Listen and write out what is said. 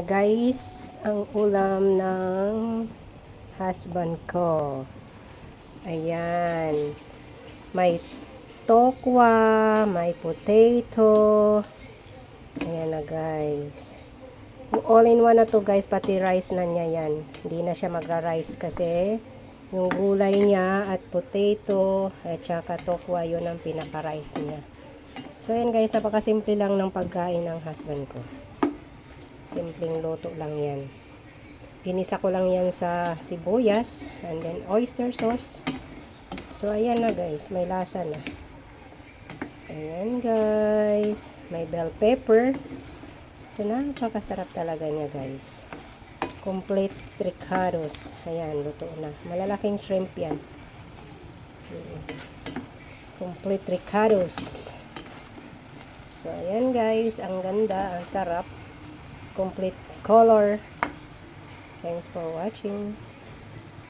na guys, ang ulam ng husband ko. Ayan. May tokwa, may potato. Ayan na guys. All-in-one na to guys, pati rice na niya yan. Hindi na siya magra-rice kasi yung gulay niya at potato at saka tokwa, yun ang pinaka-rice niya. So ayan guys, napakasimple lang ng pagkain ng husband ko. Simpleng luto lang yan. Ginisa ko lang yan sa sibuyas and then oyster sauce. So ayan na guys, may lasa na. Ayan guys, may bell pepper. So napakasarap talaga niya guys. Complete stricados. Ayan, luto na. Malalaking shrimp yan. Complete ricados. So ayan guys, ang ganda, ang sarap. Complete color. Thanks for watching.